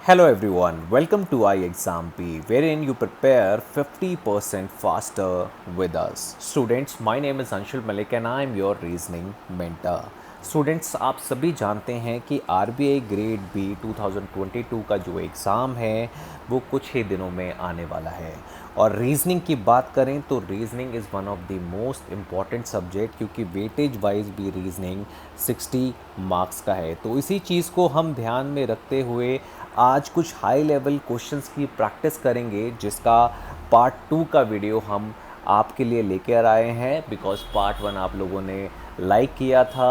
Hello everyone, welcome to iExamP, wherein you prepare 50% faster with us. Students, my name is Anshul Malik and I am your reasoning mentor. Students आप सभी जानते हैं कि RBI grade B 2022 का जो exam है वो कुछ ही दिनों में आने वाला है और रीजनिंग की बात करें तो reasoning is one of the most important subject क्योंकि वेटेज वाइज भी रीजनिंग 60 मार्क्स का है। तो इसी चीज़ को हम ध्यान में रखते हुए आज कुछ हाई लेवल क्वेश्चंस की प्रैक्टिस करेंगे जिसका पार्ट 2 का वीडियो हम आपके लिए लेकर आए हैं बिकॉज़ पार्ट 1 आप लोगों ने लाइक किया था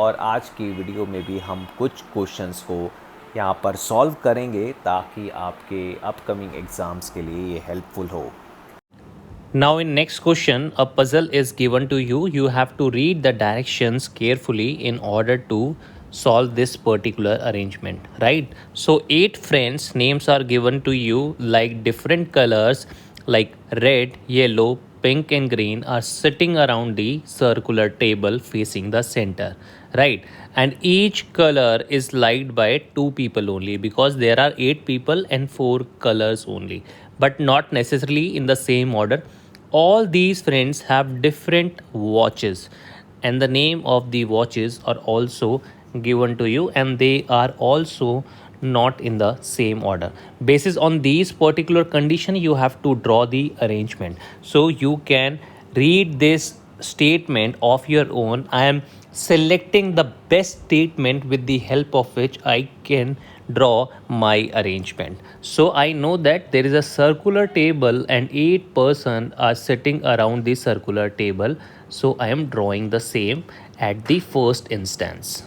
और आज की वीडियो में भी हम कुछ क्वेश्चंस को यहाँ पर सॉल्व करेंगे ताकि आपके अपकमिंग एग्ज़ाम्स के लिए ये हेल्पफुल हो। Now in next question, a puzzle is given to you. You have to read the directions carefully in order to solve this particular arrangement, right? So 8 friends names are given to you like different colors like red, yellow, pink and green are sitting around the circular table facing the center, right? And each color is liked by 2 people only because there are 8 people and 4 colors only, but not necessarily in the same order. All these friends have different watches and the name of the watches are also given to you and they are also not in the same order. Basis on these particular condition you have to draw the arrangement. So you can read this statement of your own. I am selecting the best statement with the help of which I can draw my arrangement. So I know that there is a circular table and 8 persons are sitting around the circular table. So I am drawing the same at the first instance.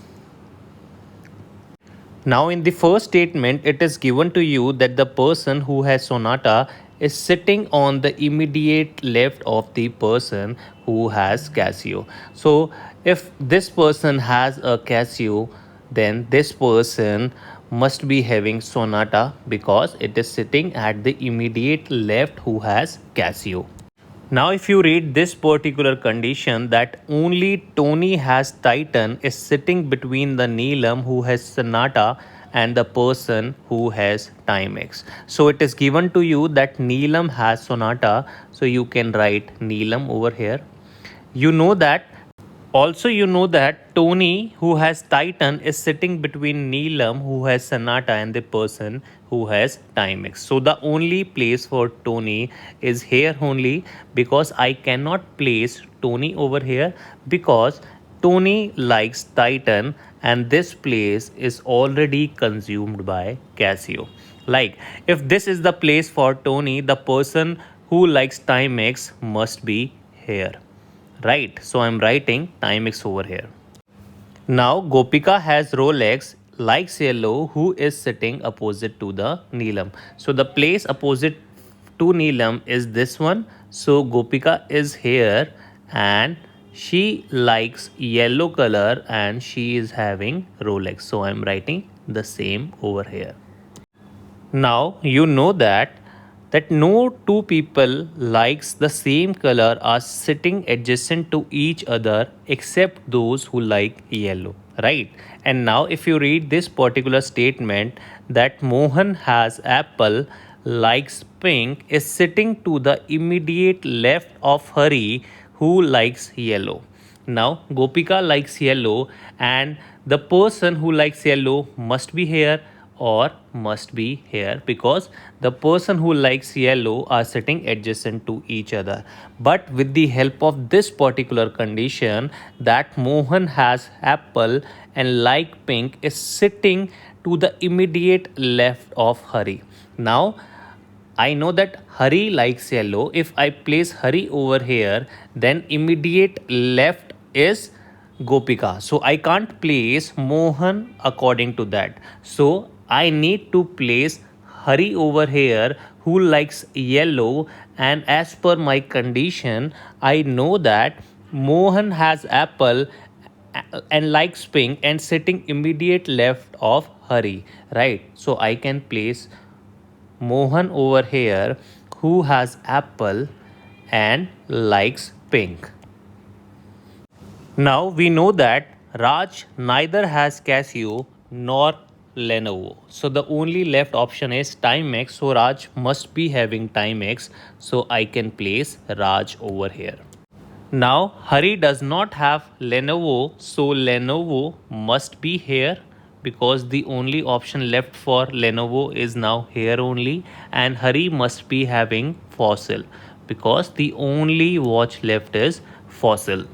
Now in the first statement, it is given to you that the person who has sonata is sitting on the immediate left of the person who has Casio. So if this person has a Casio, then this person must be having sonata because it is sitting at the immediate left who has Casio. Now if you read this particular condition that only Tony has Titan is sitting between the Neelam who has Sonata and the person who has Timex. So it is given to you that Neelam has Sonata. So you can write Neelam over here. You know that Tony who has Titan is sitting between Neelam who has Sonata and the person who has Timex. So the only place for Tony is here only because I cannot place Tony over here because Tony likes Titan and this place is already consumed by Casio. Like if this is the place for Tony, the person who likes Timex must be here. Right, so I'm writing Timex over here. Now Gopika has Rolex, likes yellow, who is sitting opposite to the Neelam. So the place opposite to Neelam is this one. So Gopika is here and she likes yellow color and she is having Rolex. So I'm writing the same over here. Now you know that no two people likes the same color are sitting adjacent to each other except those who like yellow, right? And now if you read this particular statement that Mohan has apple, likes pink, is sitting to the immediate left of Hari who likes yellow. Now Gopika likes yellow and the person who likes yellow must be here or must be here because the person who likes yellow are sitting adjacent to each other. But with the help of this particular condition that Mohan has apple and like pink is sitting to the immediate left of Hari. Now I know that Hari likes yellow. If I place Hari over here, then immediate left is Gopika. So I can't place Mohan according to that. So I need to place Hari over here who likes yellow, and as per my condition I know that Mohan has apple and likes pink and sitting immediate left of Hari, right? So I can place Mohan over here who has apple and likes pink. Now we know that Raj neither has Casio nor Lenovo. So the only left option is Timex. So Raj must be having Timex. So I can place Raj over here. Now Hari does not have Lenovo, so Lenovo must be here because the only option left for Lenovo is now here only, and Hari must be having Fossil because the only watch left is Fossil.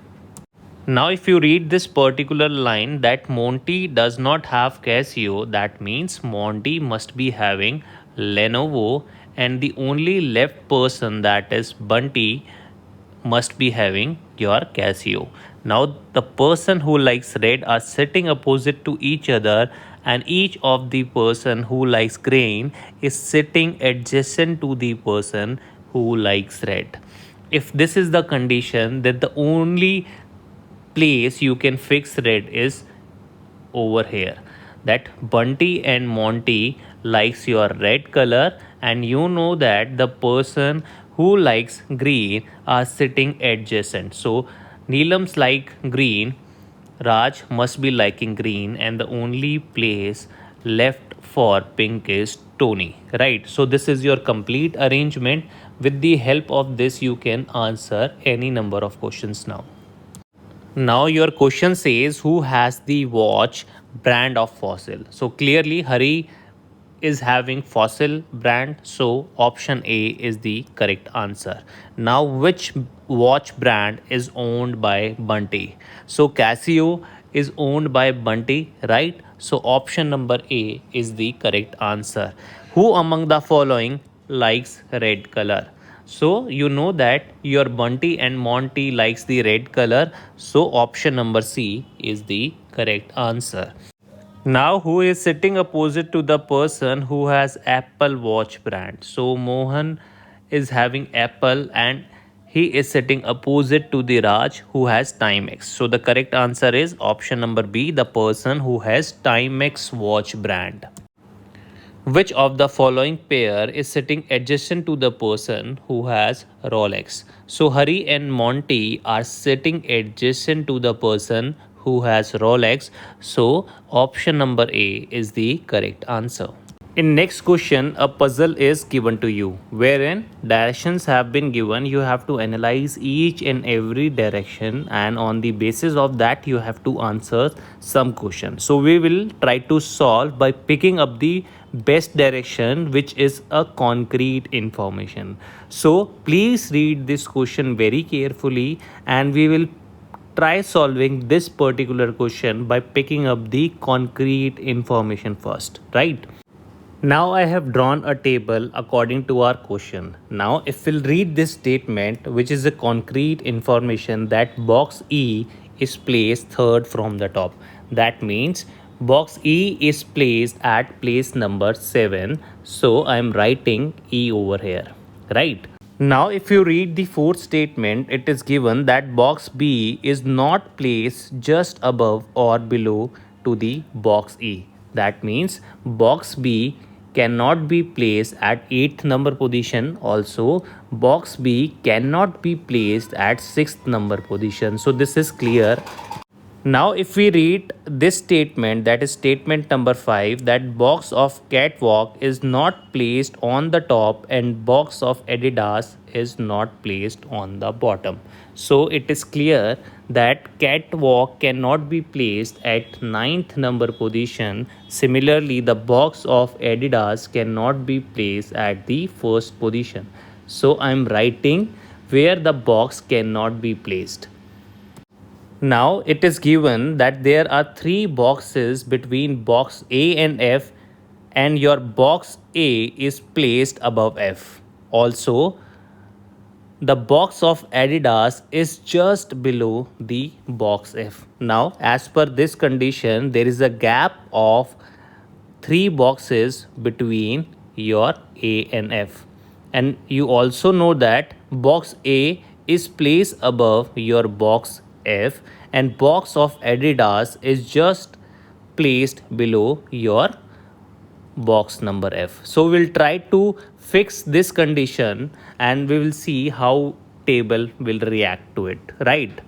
Now if you read this particular line that Monty does not have Casio, that means Monty must be having Lenovo, and the only left person, that is Bunty, must be having your Casio. Now the person who likes red are sitting opposite to each other, and each of the person who likes green is sitting adjacent to the person who likes red. If this is the condition, then the only place you can fix red is over here, that Bunty and Monty likes your red color, and you know that the person who likes green are sitting adjacent. So Neelam's like green, Raj must be liking green, and the only place left for pink is Tony, right? So this is your complete arrangement. With the help of this you can answer any number of questions now. Now your question says who has the watch brand of Fossil. So clearly Hari is having Fossil brand, so option A is the correct answer. Now which watch brand is owned by Bunty? So Casio is owned by Bunty, right? So option number A is the correct answer. Who among the following likes red color? So you know that your Bunty and Monty likes the red color. So option number C is the correct answer. Now who is sitting opposite to the person who has Apple Watch brand? So Mohan is having Apple, and he is sitting opposite to the Raj who has Timex. So the correct answer is option number B, the person who has Timex watch brand. Which of the following pair is sitting adjacent to the person who has Rolex? So Hari and Monty are sitting adjacent to the person who has Rolex. So option number A is the correct answer. In next question, a puzzle is given to you wherein directions have been given. You have to analyze each and every direction, and on the basis of that you have to answer some question. So we will try to solve by picking up the best direction, which is a concrete information. So please read this question very carefully, and we will try solving this particular question by picking up the concrete information first, right? Now I have drawn a table according to our question. Now if we'll read this statement, which is a concrete information, that box E is placed third from the top. That means box E is placed at place number 7. So I am writing E over here, right? Now if you read the fourth statement, it is given that box B is not placed just above or below to the box E. That means box B cannot be placed at 8th number position. Also box B cannot be placed at 6th number position. So this is clear. Now if we read this statement, that is statement number 5, that box of catwalk is not placed on the top and box of Adidas is not placed on the bottom. So it is clear that catwalk cannot be placed at 9th number position. Similarly, the box of Adidas cannot be placed at the first position. So I am writing where the box cannot be placed. Now it is given that there are 3 boxes between box A and F, and your box A is placed above F. Also, the box of Adidas is just below the box F. Now, as per this condition, there is a gap of 3 boxes between your A and F. And you also know that box A is placed above your box F, and box of Adidas is just placed below your box number F. So we'll try to fix this condition, and we will see how table will react to it, right?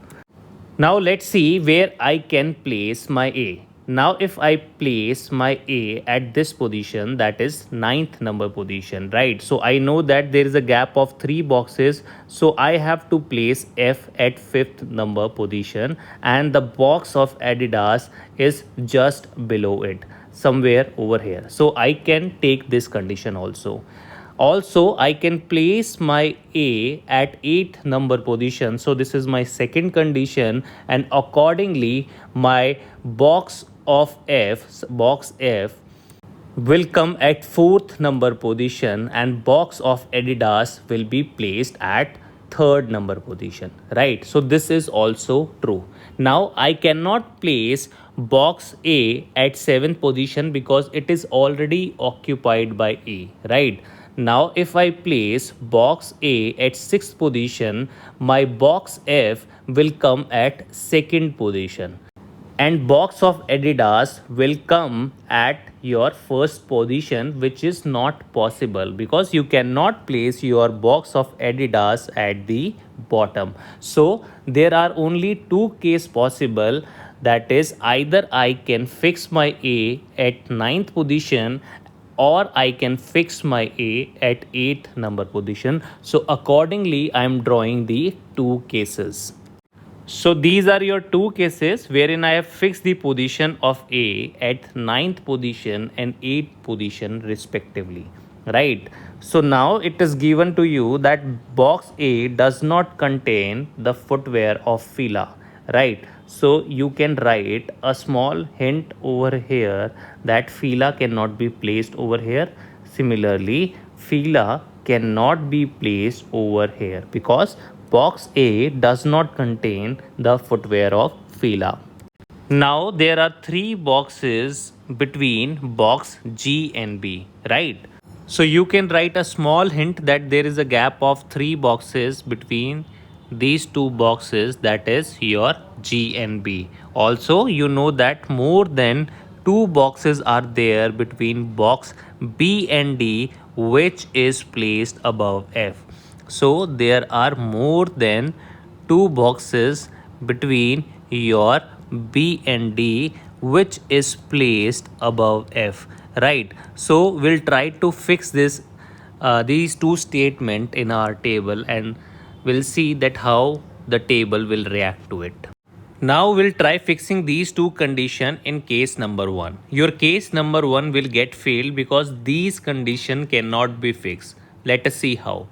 Now let's see where I can place my A. Now if I place my A at this position, that is ninth number position, right? So I know that there is a gap of 3 boxes, so I have to place F at 5th number position, and the box of Adidas is just below it, somewhere over here. So I can take this condition also. Also, I can place my A at 8th number position. So this is my second condition, and accordingly my box F will come at 4th number position, and box of Adidas will be placed at 3rd number position, right? So this is also true. Now I cannot place box A at 7th position because it is already occupied by A, right? Now if I place box A at 6th position, my box F will come at 2nd position, and box of Adidas will come at your first position, which is not possible because you cannot place your box of Adidas at the bottom. So there are only two cases possible, that is either I can fix my A at ninth position or I can fix my A at 8th number position. So accordingly I am drawing the two cases. So these are your two cases wherein I have fixed the position of A at ninth position and 8th position respectively, right? So now it is given to you that box A does not contain the footwear of Fila, right? So you can write a small hint over here that Fila cannot be placed over here. Similarly, Fila cannot be placed over here because box A does not contain the footwear of Fila. Now there are three boxes between box G and B, right? So you can write a small hint that there is a gap of 3 boxes between these two boxes, that is your G and B. Also you know that more than 2 boxes are there between box B and D, which is placed above F. So there are more than 2 boxes between your B and D which is placed above F, right? So we'll try to fix this these two statement in our table, and we'll see that how the table will react to it. Now we'll try fixing these two condition in case number 1. Your case number 1 will get failed because these condition cannot be fixed. Let us see how.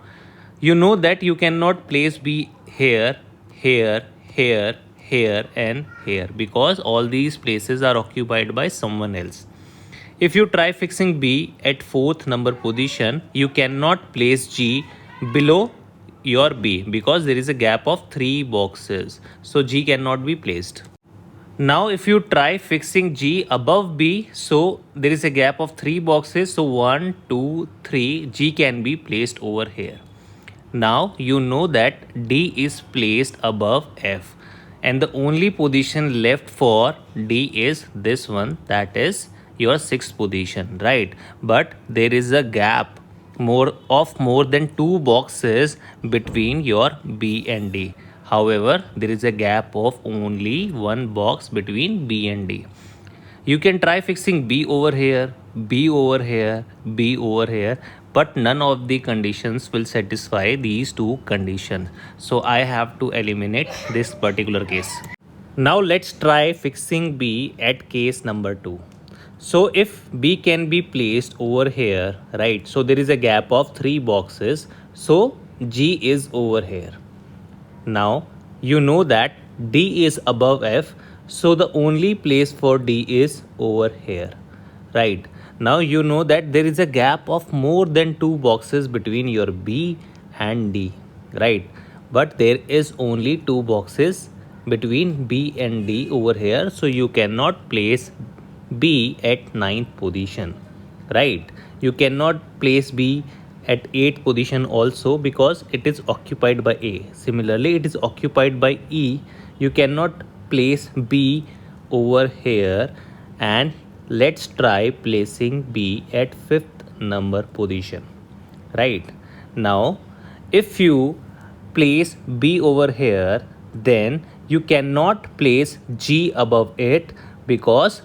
You know that you cannot place B here, here, here, here and here because all these places are occupied by someone else. If you try fixing B at 4th number position, you cannot place G below your B because there is a gap of 3 boxes. So G cannot be placed. Now if you try fixing G above B, so there is a gap of 3 boxes. So 1, 2, 3, G can be placed over here. Now you know that D is placed above F, and the only position left for D is this one, that is your 6th position, right? But there is a gap more than 2 boxes between your B and D. However, there is a gap of only 1 box between B and D. You can try fixing B over here, B over here, B over here, but none of the conditions will satisfy these two conditions. So I have to eliminate this particular case. Now let's try fixing B at case number 2. So if B can be placed over here, right? So there is a gap of 3 boxes. So G is over here. Now you know that D is above F. So the only place for D is over here, right? Now you know that there is a gap of more than 2 boxes between your B and D, right? But there is only 2 boxes between B and D over here. So you cannot place B at 9th position, right? You cannot place B at 8th position also because it is occupied by A. Similarly, it is occupied by E. You cannot place B over here, and let's try placing B at 5th number position, right? Now if you place B over here, then you cannot place G above it because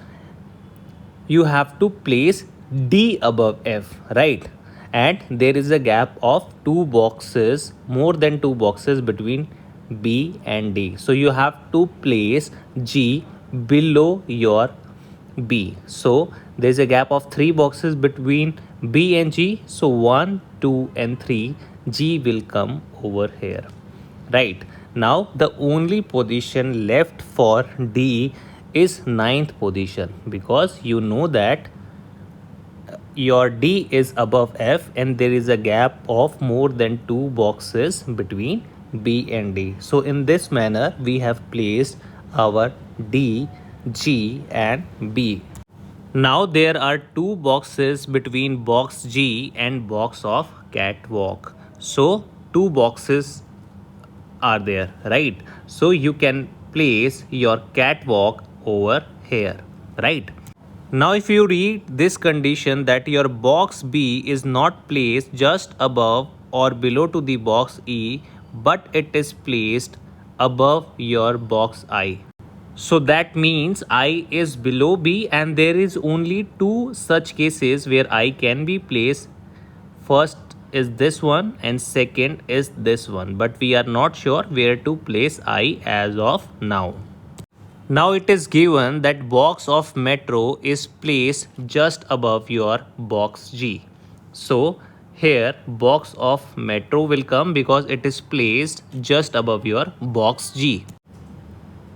you have to place D above F, right? And there is a gap of two boxes, more than two boxes between B and D. So you have to place G below your B. So there's a gap of three boxes between B and G. So 1, 2, and 3, G will come over here. Right. Now the only position left for D is ninth position, because you know that your D is above F and there is a gap of more than two boxes between B and D. So in this manner we have placed our D, G and B. Now there are two boxes between box G and box of catwalk. So two boxes are there, right? So you can place your catwalk over here, right? Now if you read this condition that your box B is not placed just above or below to the box E, but it is placed above your box I. So that means I is below B, and there is only two such cases where I can be placed. First is this one and second is this one, but we are not sure where to place I as of now. Now it is given that box of metro is placed just above your box G. So here box of metro will come because it is placed just above your box G.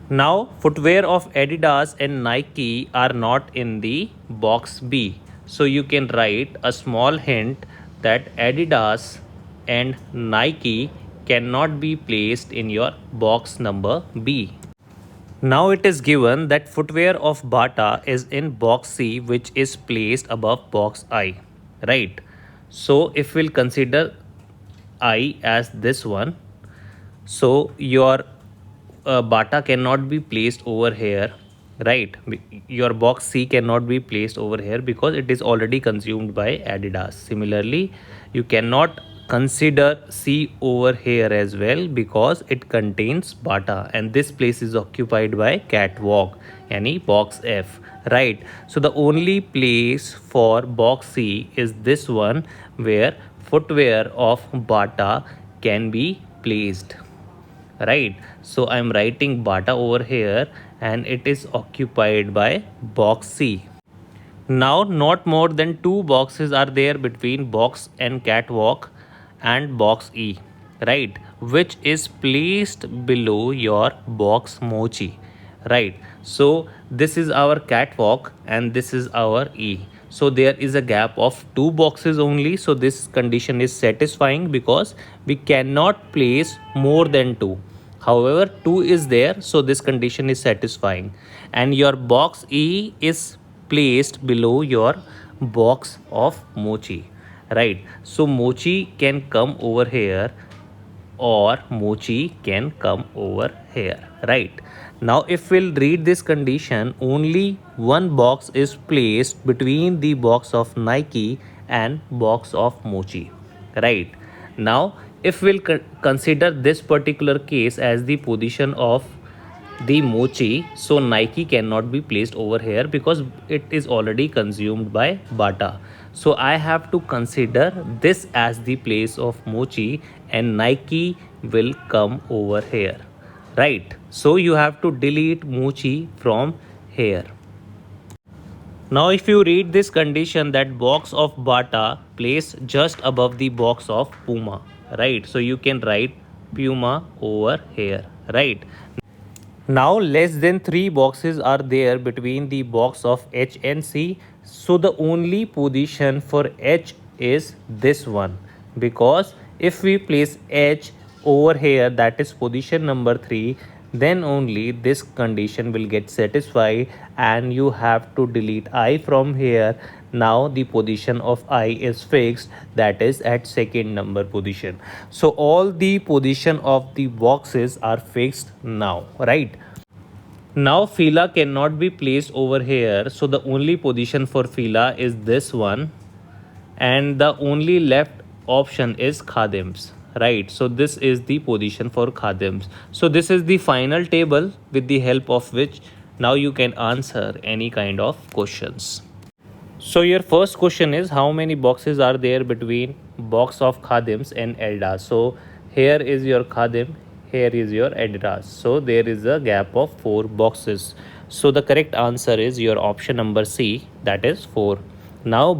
Now footwear of Adidas and Nike are not in the box B. So you can write a small hint that Adidas and Nike cannot be placed in your box number B. Now it is given that footwear of Bata is in box C, which is placed above box I, right? So if we'll consider I as this one, so your Bata cannot be placed over here, right? Your box C cannot be placed over here because it is already consumed by Adidas. Similarly, you cannot consider C over here as well because it contains Bata and this place is occupied by catwalk, yani box F, right? So the only place for box C is this one where footwear of Bata can be placed, right? So I'm writing Bata over here and it is occupied by box C. Now not more than two boxes are there between box and catwalk and box E, right, which is placed below your box mochi, right? So this is our catwalk and this is our E. So there is a gap of two boxes only. So this condition is satisfying because we cannot place more than two. However, 2 is there, so this condition is satisfying. And your box E is placed below your box of mochi, right? So mochi can come over here or mochi can come over here, right? Now if we'll read this condition, only one box is placed between the box of Nike and box of mochi, right? Now if we'll consider this particular case as the position of the mochi, so Nike cannot be placed over here because it is already consumed by Bata. So I have to consider this as the place of mochi and Nike will come over here, right? So you have to delete mochi from here. Now if you read this condition that box of Bata placed just above the box of Puma, right? So you can write Puma over here, right? Now less than three boxes are there between the box of H and C. So the only position for H is this one, because if we place H over here, that is position number 3, then only this condition will get satisfied and you have to delete I from here. Now the position of I is fixed, that is at second number position. So all the position of the boxes are fixed now, right? Now Fila cannot be placed over here, so the only position for Fila is this one and the only left option is Khadims, right? So this is the position for Khadims. So this is the final table with the help of which now you can answer any kind of questions. So your first question is how many boxes are there between box of khadims and eldas? So here is your khadim, here is your eldas. So there is a gap of 4 boxes. So the correct answer is your option number C, that is 4. Now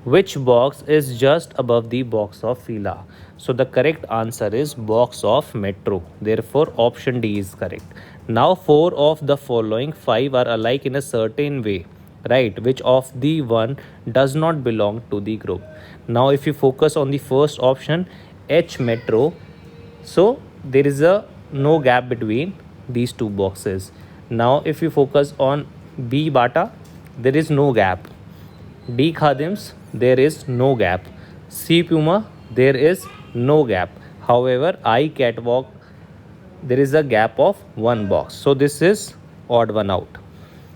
which box is just above the box of fila? So the correct answer is box of metro. Therefore option D is correct. Now 4 of the following 5 are alike in a certain way, right? Which of the one does not belong to the group? Now if you focus on the first option, H metro, so there is a no gap between these two boxes. Now if you focus on B bata, there is no gap. D khadims, there is no gap. C puma, there is no gap. However, I catwalk, there is a gap of 1 box. So this is odd one out.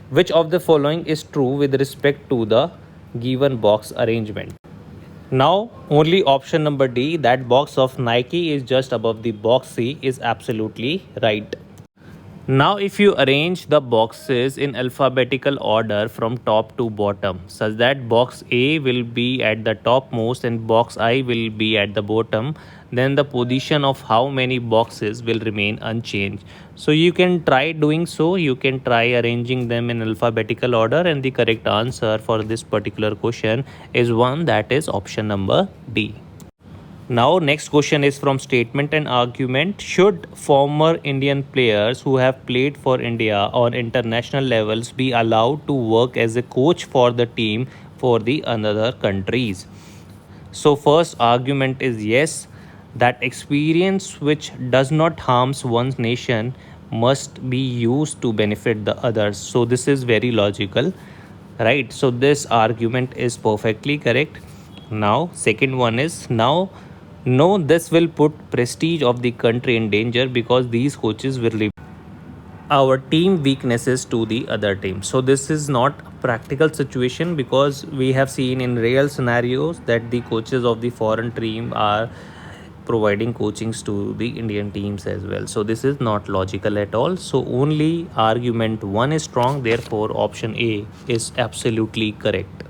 Which of the following is true with respect to the given box arrangement? Now, only option number D, that box of Nike is just above the box C, is absolutely right. Now, if you arrange the boxes in alphabetical order from top to bottom, such that box A will be at the topmost and box I will be at the bottom, then the position of how many boxes will remain unchanged. So you can try doing so. You can try arranging them in alphabetical order, and the correct answer for this particular question is one, that is option number D. Now, next question is from statement and argument. Should former Indian players who have played for India on international levels be allowed to work as a coach for the team for the another countries? So, first argument is yes, that experience which does not harms one's nation must be used to benefit the others. So, this is very logical, right? So, this argument is perfectly correct. Now, second one is now, no, this will put prestige of the country in danger because these coaches will reveal our team weaknesses to the other team. So this is not a practical situation because we have seen in real scenarios that the coaches of the foreign team are providing coachings to the Indian teams as well. So this is not logical at all. So only argument 1 is strong. Therefore option A is absolutely correct.